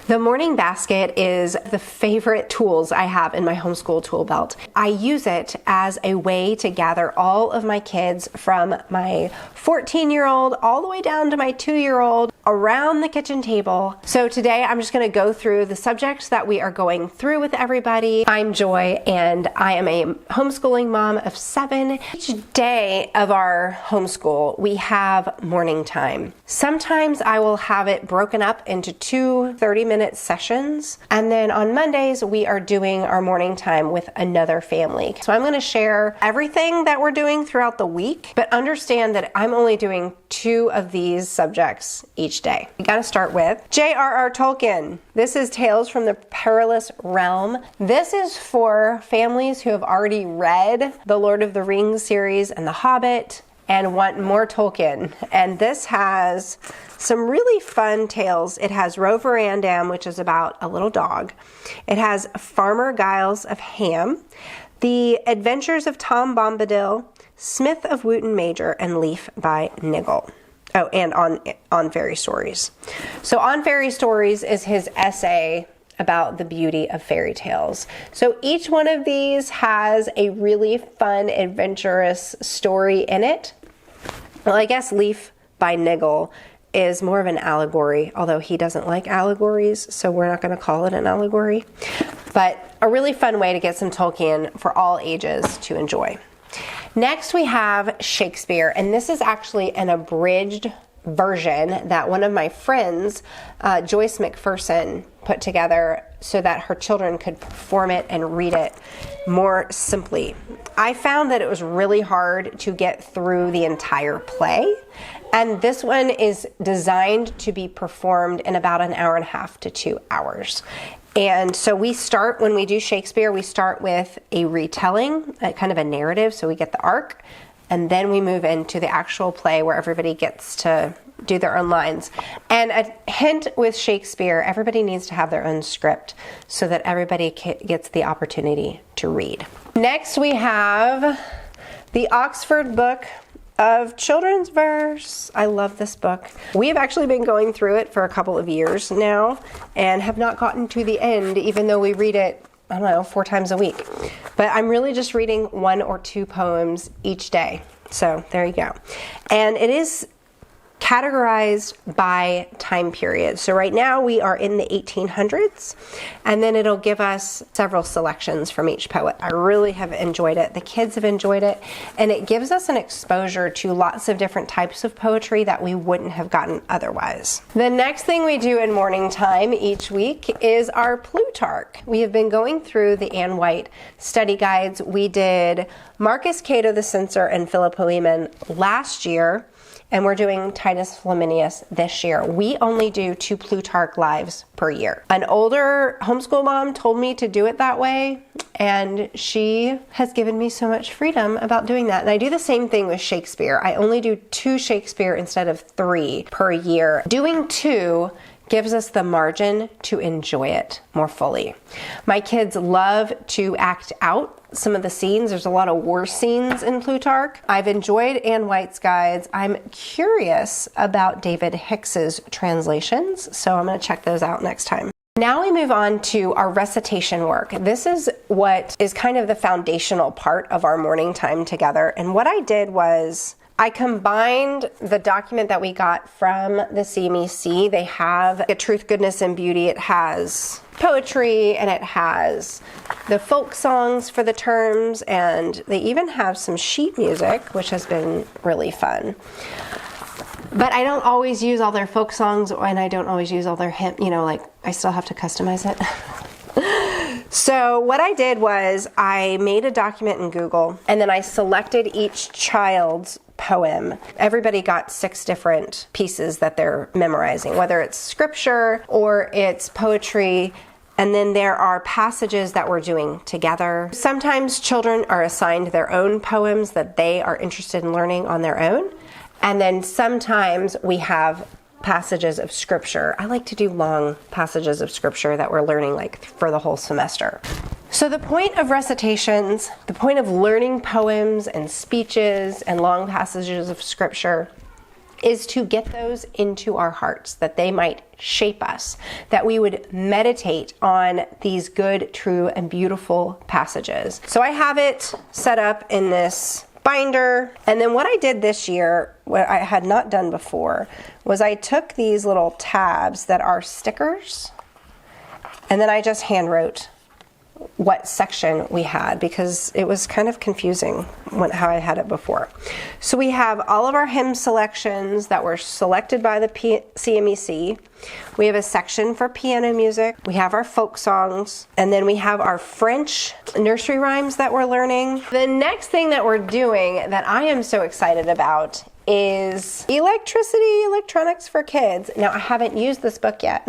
The morning basket is the favorite tools I have in my homeschool tool belt. I use it as a way to gather all of my kids from my 14-year-old all the way down to my 2-year-old around the kitchen table. So today I'm just going to go through the subjects that we are going through with everybody. I'm Joy and I am a homeschooling mom of 7. Each day of our homeschool we have morning time. Sometimes I will have it broken up into 2 30-minute sessions, and then on Mondays we are doing our morning time with another family. So I'm going to share everything that we're doing throughout the week, but understand that I'm only doing 2 of these subjects each day. We got to start with J.R.R. Tolkien. This is Tales from the Perilous Realm. This is for families who have already read the Lord of the Rings series and The Hobbit and want more Tolkien. And this has some really fun tales. It has Rover Andam, which is about a little dog. It has Farmer Giles of Ham, The Adventures of Tom Bombadil, Smith of Wootton Major, and Leaf by Niggle. Oh, and on Fairy Stories. So On Fairy Stories is his essay about the beauty of fairy tales. So each one of these has a really fun, adventurous story in it. Well, I guess Leaf by Niggle is more of an allegory, although he doesn't like allegories, so we're not going to call it an allegory. But a really fun way to get some Tolkien for all ages to enjoy. Next we have Shakespeare, and this is actually an abridged version that one of my friends, Joyce McPherson, put together so that her children could perform it and read it more simply. I found that it was really hard to get through the entire play, and this one is designed to be performed in about an hour and a half to 2 hours. And so we start, when we do Shakespeare, we start with a retelling, kind of a narrative, so we get the arc, and then we move into the actual play where everybody gets to do their own lines. And a hint with Shakespeare, everybody needs to have their own script so that everybody gets the opportunity to read. Next we have the Oxford Book of Children's Verse. I love this book. We have actually been going through it for a couple of years now and have not gotten to the end, even though we read it, I don't know, 4 times a week. But I'm really just reading 1 or 2 poems each day. So there you go. And it is categorized by time period. So right now we are in the 1800s, and then it'll give us several selections from each poet. I really have enjoyed it. The kids have enjoyed it, and it gives us an exposure to lots of different types of poetry that we wouldn't have gotten otherwise. The next thing we do in morning time each week is our Plutarch. We have been going through the Anne White study guides. We did Marcus Cato the Censor and Philopoemen last year, and we're doing Titus Flaminius this year. We only do 2 Plutarch lives per year. An older homeschool mom told me to do it that way, and she has given me so much freedom about doing that. And I do the same thing with Shakespeare. I only do 2 Shakespeare instead of 3 per year. Doing 2 gives us the margin to enjoy it more fully. My kids love to act out some of the scenes. There's a lot of war scenes in Plutarch. I've enjoyed Anne White's guides. I'm curious about David Hicks's translations, so I'm going to check those out next time. Now we move on to our recitation work. This is what is kind of the foundational part of our morning time together. And what I did was I combined the document that we got from the CMEC. They have a Truth, Goodness, and Beauty. It has poetry, and it has the folk songs for the terms, and they even have some sheet music, which has been really fun. But I don't always use all their folk songs, and I don't always use all their I still have to customize it. So what I did was I made a document in Google, and then I selected each child's poem. Everybody got 6 different pieces that they're memorizing, whether it's scripture or it's poetry. And then there are passages that we're doing together. Sometimes children are assigned their own poems that they are interested in learning on their own. And then sometimes we have passages of scripture. I like to do long passages of scripture that we're learning like for the whole semester. So the point of recitations, the point of learning poems and speeches and long passages of scripture is to get those into our hearts, that they might shape us, that we would meditate on these good, true, and beautiful passages. So I have it set up in this binder. And then what I did this year, what I had not done before, was I took these little tabs that are stickers, and then I just hand wrote what section we had, because it was kind of confusing how I had it before. So we have all of our hymn selections that were selected by the CMEC. We have a section for piano music. We have our folk songs. And then we have our French nursery rhymes that we're learning. The next thing that we're doing that I am so excited about is electronics for kids. Now, I haven't used this book yet,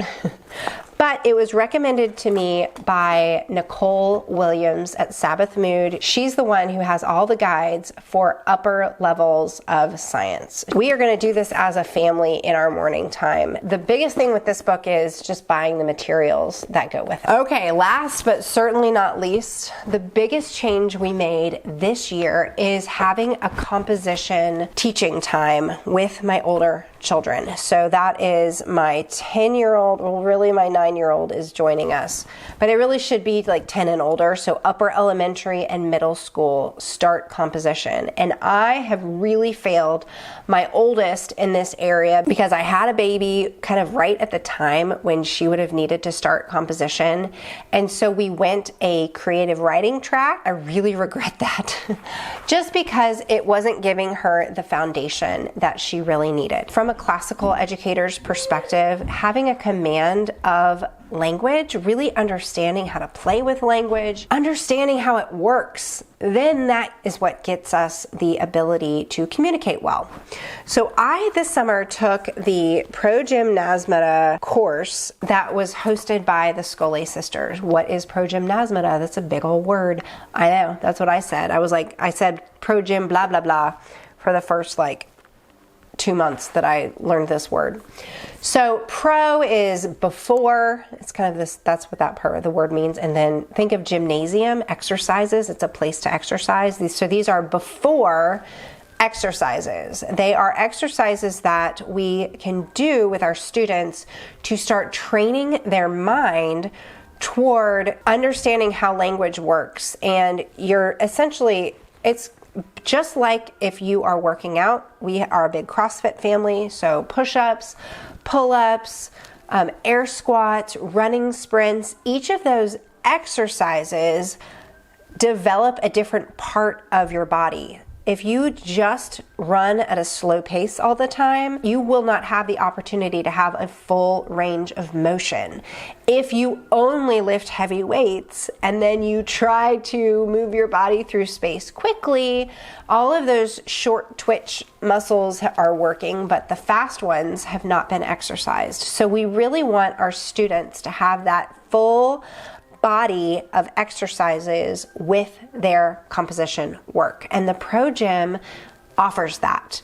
but it was recommended to me by Nicole Williams at Sabbath Mood. She's the one who has all the guides for upper levels of science. We are going to do this as a family in our morning time. The biggest thing with this book is just buying the materials that go with it. Okay, last but certainly not least, the biggest change we made this year is having a composition teaching time with my older children. So that is my 10-year-old, well, really my 9-year-old is joining us, but it really should be like 10 and older. So upper elementary and middle school start composition. And I have really failed my oldest in this area because I had a baby kind of right at the time when she would have needed to start composition. And so we went a creative writing track. I really regret that just because it wasn't giving her the foundation that she really needed. From a classical educator's perspective, having a command of language, really understanding how to play with language, understanding how it works, then that is what gets us the ability to communicate well. So I, this summer, took the Progymnasmata course that was hosted by the Scolay sisters. What is Progymnasmata? That's a big old word. I know, that's what I said. I said progym blah, blah, blah for the first 2 months that I learned this word. So pro is before, it's kind of this, that's what that part of the word means. And then think of gymnasium, exercises, it's a place to exercise. These are before exercises. They are exercises that we can do with our students to start training their mind toward understanding how language works. And you're essentially, it's just like if you are working out. We are a big CrossFit family, so push-ups, pull-ups, air squats, running sprints, each of those exercises develop a different part of your body. If you just run at a slow pace all the time, you will not have the opportunity to have a full range of motion. If you only lift heavy weights and then you try to move your body through space quickly, all of those short twitch muscles are working, but the fast ones have not been exercised. So we really want our students to have that full body of exercises with their composition work. And the Pro Gym offers that.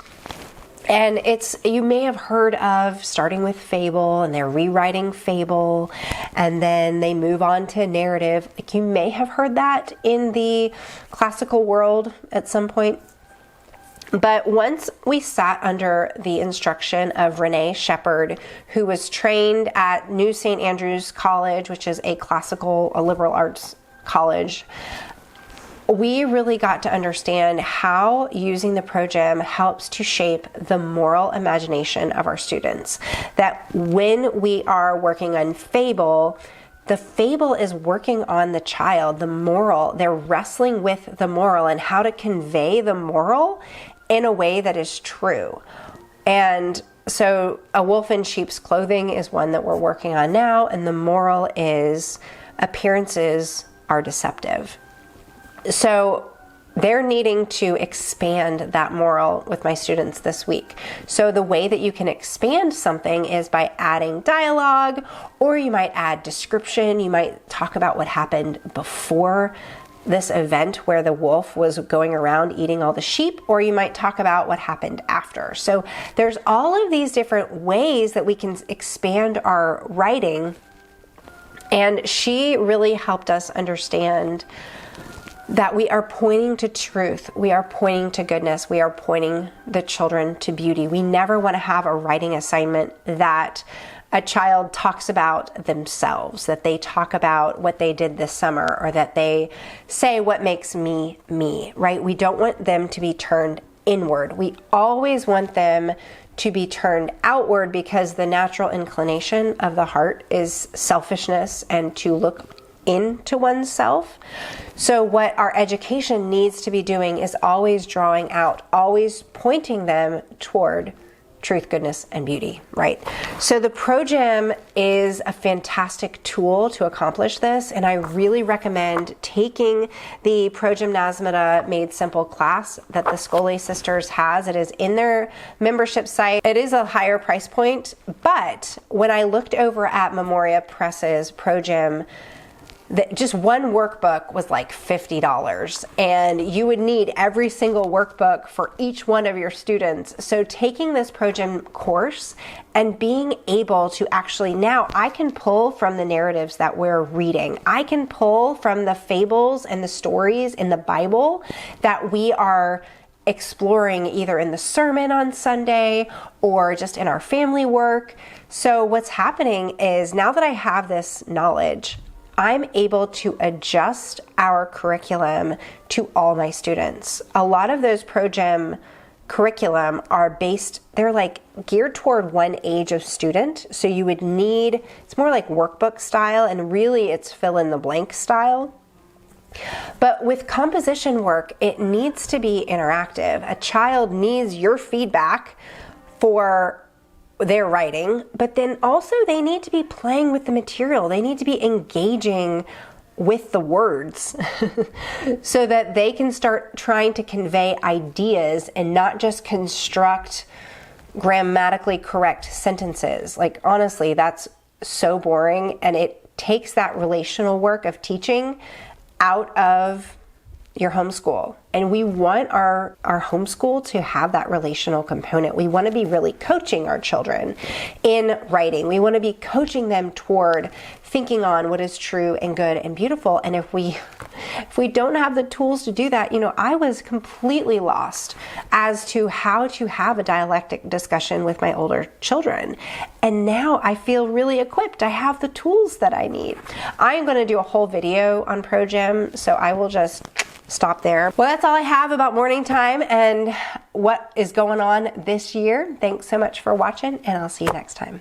And you may have heard of starting with fable, and they're rewriting fable, and then they move on to narrative. You may have heard that in the classical world at some point. But once we sat under the instruction of Renee Shepherd, who was trained at New St. Andrews College, which is a liberal arts college, we really got to understand how using the Pro Gym helps to shape the moral imagination of our students. That when we are working on fable, the fable is working on the child, the moral. They're wrestling with the moral and how to convey the moral in a way that is true. And so A Wolf in Sheep's Clothing is one that we're working on now, and the moral is appearances are deceptive. So they're needing to expand that moral with my students this week. So the way that you can expand something is by adding dialogue, or you might add description. You might talk about what happened before this event where the wolf was going around eating all the sheep, or you might talk about what happened after. So there's all of these different ways that we can expand our writing, and she really helped us understand that we are pointing to truth, we are pointing to goodness, we are pointing the children to beauty. We never want to have a writing assignment that a child talks about themselves, that they talk about what they did this summer, or that they say what makes me, me, right? We don't want them to be turned inward. We always want them to be turned outward, because the natural inclination of the heart is selfishness and to look into oneself. So what our education needs to be doing is always drawing out, always pointing them toward truth, goodness, and beauty, right? So the ProGym is a fantastic tool to accomplish this, and I really recommend taking the ProGymnasmata Made Simple class that the Scully sisters has. It is in their membership site. It is a higher price point, but when I looked over at Memoria Press's ProGym, just one workbook was like $50, and you would need every single workbook for each one of your students. So taking this ProGym course and being able to actually, now I can pull from the narratives that we're reading. I can pull from the fables and the stories in the Bible that we are exploring either in the sermon on Sunday or just in our family work. So what's happening is, now that I have this knowledge, I'm able to adjust our curriculum to all my students. A lot of those ProGym curriculum are they're like geared toward one age of student. So you would need, it's more like workbook style, and really it's fill in the blank style. But with composition work, it needs to be interactive. A child needs your feedback for their writing, but then also they need to be playing with the material. They need to be engaging with the words so that they can start trying to convey ideas and not just construct grammatically correct sentences. Like, honestly, that's so boring, and it takes that relational work of teaching out of your homeschool. And we want our homeschool to have that relational component. We want to be really coaching our children in writing. We want to be coaching them toward thinking on what is true and good and beautiful. And if we don't have the tools to do that, I was completely lost as to how to have a dialectic discussion with my older children. And now I feel really equipped. I have the tools that I need. I'm going to do a whole video on ProGym, so I will just stop there. Well, that's all I have about morning time and what is going on this year. Thanks so much for watching, and I'll see you next time.